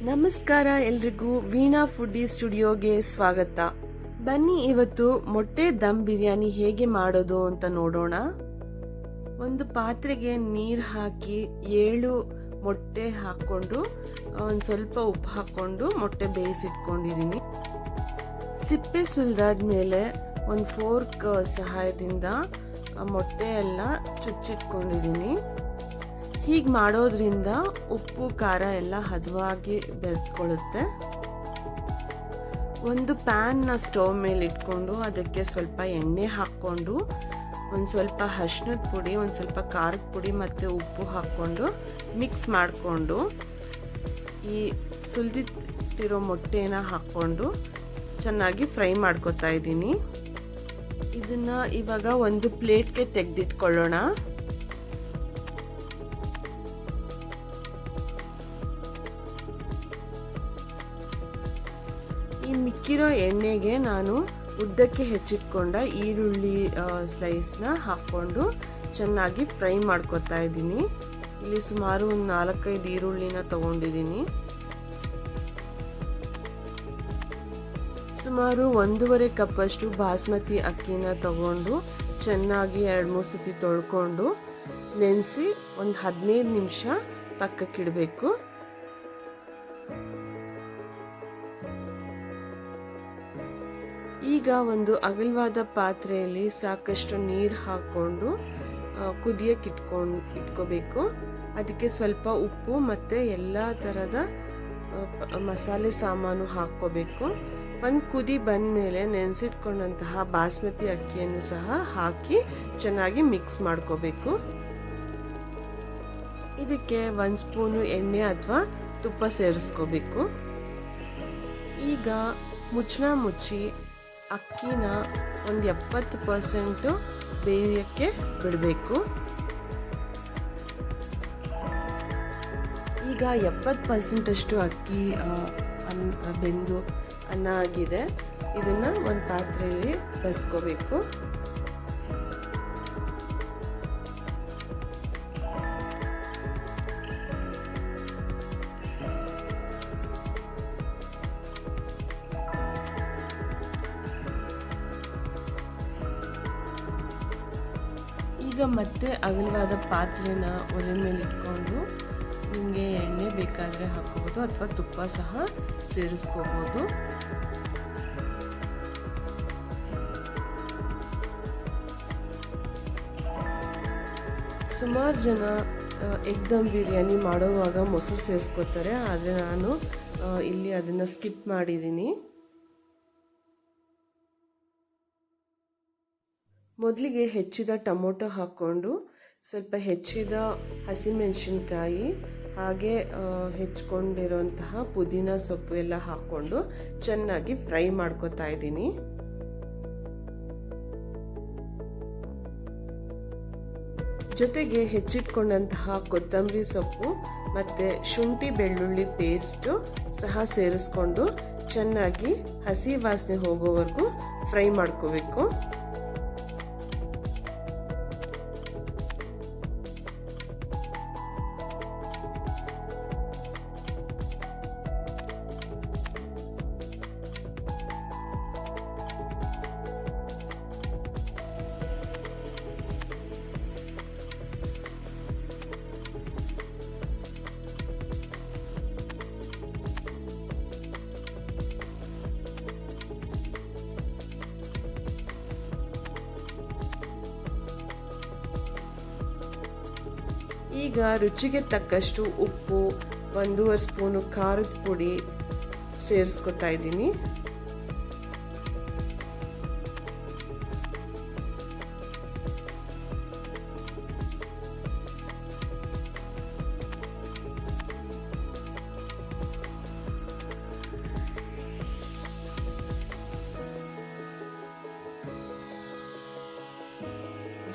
ನಮಸ್ಕಾರ ಎಲ್ರಿಗೂ ವೀಣಾ ಫುಡ್ಡಿ ಸ್ಟುಡಿಯೋಗೆ ಸ್ವಾಗತ. ಬನ್ನಿ ಇವತ್ತು ಮೊಟ್ಟೆ ದಮ್ ಬಿರಿಯಾನಿ ಹೇಗೆ ಮಾಡೋದು ಅಂತ ನೋಡೋಣ. ಒಂದು ಪಾತ್ರೆಗೆ ನೀರು ಹಾಕಿ 7 ಮೊಟ್ಟೆ ಹಾಕೊಂಡು ಒಂದು ಸ್ವಲ್ಪ ಉಪ್ಪು ಹಾಕೊಂಡು ಮೊಟ್ಟೆ ಬೇಯಿಸಿಟ್ಕೊಂಡಿದ್ದೀನಿ. ಸಿಪ್ಪೆ ಸುಲಿದಾದ್ಮೇಲೆ ಒಂದು ಫೋರ್ಕ್ ಸಹಾಯದಿಂದ ಮೊಟ್ಟೆ ಎಲ್ಲ ಚುಚ್ಚಿಟ್ಕೊಂಡಿದ್ದೀನಿ. ಹೀಗೆ ಮಾಡೋದ್ರಿಂದ ಉಪ್ಪು ಖಾರ ಎಲ್ಲ ಹದವಾಗಿ ಬೆರೆತ್ಕೊಳ್ಳುತ್ತೆ. ಒಂದು ಪ್ಯಾನ್ನ ಸ್ಟವ್ ಮೇಲೆ ಇಟ್ಕೊಂಡು ಅದಕ್ಕೆ ಸ್ವಲ್ಪ ಎಣ್ಣೆ ಹಾಕ್ಕೊಂಡು ಒಂದು ಸ್ವಲ್ಪ ಅರಿಶಿಣದ ಪುಡಿ, ಒಂದು ಸ್ವಲ್ಪ ಖಾರದ ಪುಡಿ ಮತ್ತು ಉಪ್ಪು ಹಾಕ್ಕೊಂಡು ಮಿಕ್ಸ್ ಮಾಡಿಕೊಂಡು ಈ ಸುಲಿದಿಟ್ಟಿರೋ ಮೊಟ್ಟೆನ ಹಾಕ್ಕೊಂಡು ಚೆನ್ನಾಗಿ ಫ್ರೈ ಮಾಡ್ಕೊತಾ ಇದ್ದೀನಿ. ಇದನ್ನು ಇವಾಗ ಒಂದು ಪ್ಲೇಟ್ಗೆ ತೆಗೆದಿಟ್ಕೊಳ್ಳೋಣ. ಈ ಮಿಕ್ಕಿರೋ ಎಣ್ಣೆಗೆ ನಾನು ಉದ್ದಕ್ಕೆ ಹೆಚ್ಚಿಟ್ಕೊಂಡ ಈರುಳ್ಳಿ ಸ್ಲೈಸ್ನ ಹಾಕ್ಕೊಂಡು ಚೆನ್ನಾಗಿ ಫ್ರೈ ಮಾಡ್ಕೊತಾ ಇದ್ದೀನಿ. ಇಲ್ಲಿ ಸುಮಾರು ಒಂದು 4-5 ಈರುಳ್ಳಿನ ತಗೊಂಡಿದ್ದೀನಿ. ಸುಮಾರು 1.5 ಕಪ್ಪಷ್ಟು ಬಾಸ್ಮತಿ ಅಕ್ಕಿನ ತಗೊಂಡು ಚೆನ್ನಾಗಿ 2-3 ಸತಿ ತೊಳ್ಕೊಂಡು ನೆನೆಸಿ ಒಂದು 15 ನಿಮಿಷ ಪಕ್ಕಕ್ಕಿಡಬೇಕು. ಈಗ ಒಂದು ಅಗಲವಾದ ಪಾತ್ರೆಯಲ್ಲಿ ಸಾಕಷ್ಟು ನೀರು ಹಾಕ್ಕೊಂಡು ಕುದಿಯಕ್ಕೆ ಇಟ್ಕೋಬೇಕು. ಅದಕ್ಕೆ ಸ್ವಲ್ಪ ಉಪ್ಪು ಮತ್ತು ಎಲ್ಲ ಥರದ ಮಸಾಲೆ ಸಾಮಾನು ಹಾಕ್ಕೋಬೇಕು. ಒಂದು ಕುದಿ ಬಂದ ಮೇಲೆ ನೆನೆಸಿಟ್ಕೊಂಡಂತಹ ಬಾಸ್ಮತಿ ಅಕ್ಕಿಯನ್ನು ಸಹ ಹಾಕಿ ಚೆನ್ನಾಗಿ ಮಿಕ್ಸ್ ಮಾಡ್ಕೋಬೇಕು. ಇದಕ್ಕೆ 1 ಸ್ಪೂನು ಎಣ್ಣೆ ಅಥವಾ ತುಪ್ಪ ಸೇರಿಸ್ಕೋಬೇಕು. ಈಗ ಮುಚ್ಚಳ ಮುಚ್ಚಿ ಅಕ್ಕಿನ ಒಂದು 70% ಬೇಯಕ್ಕೆ ಬಿಡಬೇಕು. ಈಗ 70% ಅಷ್ಟು ಅಕ್ಕಿ ಬೆಂದು ಅನ್ನ ಆಗಿದೆ. ಇದನ್ನು ಒಂದು ಪಾತ್ರೆಯಲ್ಲಿ ಬಸ್ಕೋಬೇಕು. ಈಗ ಮತ್ತೆ ಅಗಲವಾದ ಪಾತ್ರೆನ ಒಲೆ ಮೇಲೆ ಇಟ್ಕೊಂಡು ನಿಮಗೆ ಎಣ್ಣೆ ಬೇಕಾದರೆ ಹಾಕೋಬೋದು ಅಥವಾ ತುಪ್ಪ ಸಹ ಸೇರಿಸ್ಕೋಬೋದು. ಸುಮಾರು ಜನ ಎಗ್ ದಮ್ ಬಿರಿಯಾನಿ ಮಾಡೋವಾಗ ಮೊಸರು ಸೇರಿಸ್ಕೋತಾರೆ, ಆದರೆ ನಾನು ಇಲ್ಲಿ ಅದನ್ನು ಸ್ಕಿಪ್ ಮಾಡಿದ್ದೀನಿ. ಮೊದಲಿಗೆ ಹೆಚ್ಚಿದ ಟೊಮೊಟೊ ಹಾಕ್ಕೊಂಡು ಸ್ವಲ್ಪ ಹೆಚ್ಚಿದ ಹಸಿಮೆಣಸಿನ್ಕಾಯಿ ಹಾಗೆ ಹೆಚ್ಕೊಂಡಿರೋಂತಹ ಪುದೀನ ಸೊಪ್ಪು ಎಲ್ಲ ಹಾಕ್ಕೊಂಡು ಚೆನ್ನಾಗಿ ಫ್ರೈ ಮಾಡ್ಕೊತಾ ಇದ್ದೀನಿ. ಜೊತೆಗೆ ಹೆಚ್ಚಿಟ್ಕೊಂಡಂತಹ ಕೊತ್ತಂಬರಿ ಸೊಪ್ಪು ಮತ್ತು ಶುಂಠಿ ಬೆಳ್ಳುಳ್ಳಿ ಪೇಸ್ಟು ಸಹ ಸೇರಿಸ್ಕೊಂಡು ಚೆನ್ನಾಗಿ ಹಸಿ ವಾಸನೆ ಹೋಗೋವರೆಗೂ ಫ್ರೈ ಮಾಡ್ಕೋಬೇಕು. ಈಗ ರುಚಿಗೆ ತಕ್ಕಷ್ಟು ಉಪ್ಪು, 1.5 ಸ್ಪೂನು ಖಾರದ ಪುಡಿ ಸೇರಿಸ್ಕೊತಾ ಇದ್ದೀನಿ.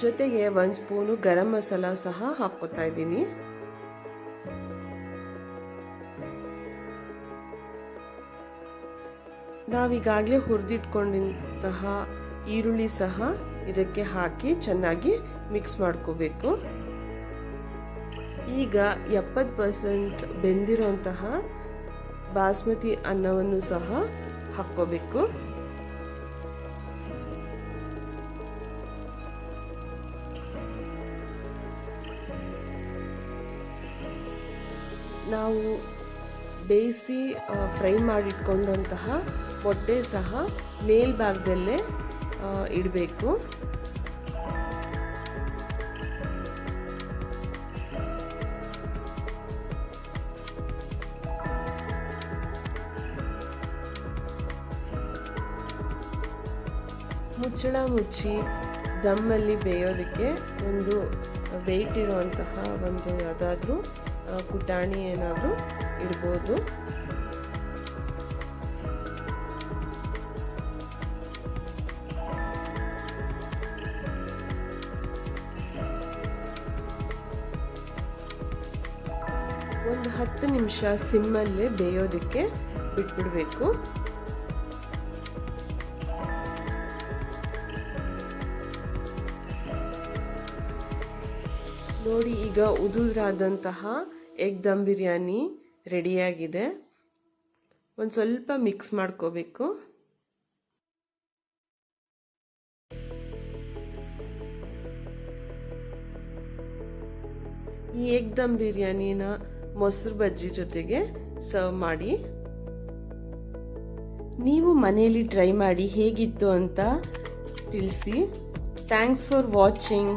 ಜೊತೆಗೆ 1 ಸ್ಪೂನು ಗರಂ ಮಸಾಲ ಸಹ ಹಾಕ್ಕೊತಾ ಇದ್ದೀನಿ. ನಾವೀಗಾಗಲೇ ಹುರಿದಿಟ್ಕೊಂಡಿದ್ದಂತಹ ಈರುಳ್ಳಿ ಸಹ ಇದಕ್ಕೆ ಹಾಕಿ ಚೆನ್ನಾಗಿ ಮಿಕ್ಸ್ ಮಾಡ್ಕೋಬೇಕು. ಈಗ 70% ಬೆಂದಿರುವಂತಹ ಬಾಸ್ಮತಿ ಅನ್ನವನ್ನು ಸಹ ಹಾಕ್ಕೋಬೇಕು. ನಾವು ಬೇಯಿಸಿ ಫ್ರೈ ಮಾಡಿಟ್ಕೊಂಡಂತಹ ಮೊಟ್ಟೆ ಸಹ ಮೇಲ್ಭಾಗದಲ್ಲೇ ಇಡಬೇಕು. ಮುಚ್ಚಳ ಮುಚ್ಚಿ ದಮ್ಮಲ್ಲಿ ಬೇಯೋದಕ್ಕೆ ಒಂದು ವೆಯ್ಟ್ ಇರುವಂತಹ ಒಂದು ಯಾವುದಾದ್ರೂ ಕುಟಾಣಿ ಏನಾದರೂ ಇಡ್ಬೋದು. ಒಂದು 10 ನಿಮಿಷ ಸಿಮ್ಮಲ್ಲೇ ಬೇಯೋದಕ್ಕೆ ಬಿಟ್ಬಿಡಬೇಕು. ನೋಡಿ, ಈಗ ಉದುರಾದಂತಹ ಎಗ್ ದಮ್ ಬಿರಿಯಾನಿ ರೆಡಿಯಾಗಿದೆ. ಒಂದು ಸ್ವಲ್ಪ ಮಿಕ್ಸ್ ಮಾಡ್ಕೋಬೇಕು. ಈ ಎಗ್ ದಮ್ ಬಿರಿಯಾನಿನ ಮೊಸರು ಬಜ್ಜಿ ಜೊತೆಗೆ ಸರ್ವ್ ಮಾಡಿ. ನೀವು ಮನೆಯಲ್ಲಿ ಟ್ರೈ ಮಾಡಿ ಹೇಗಿತ್ತು ಅಂತ ತಿಳಿಸಿ. Thanks for watching.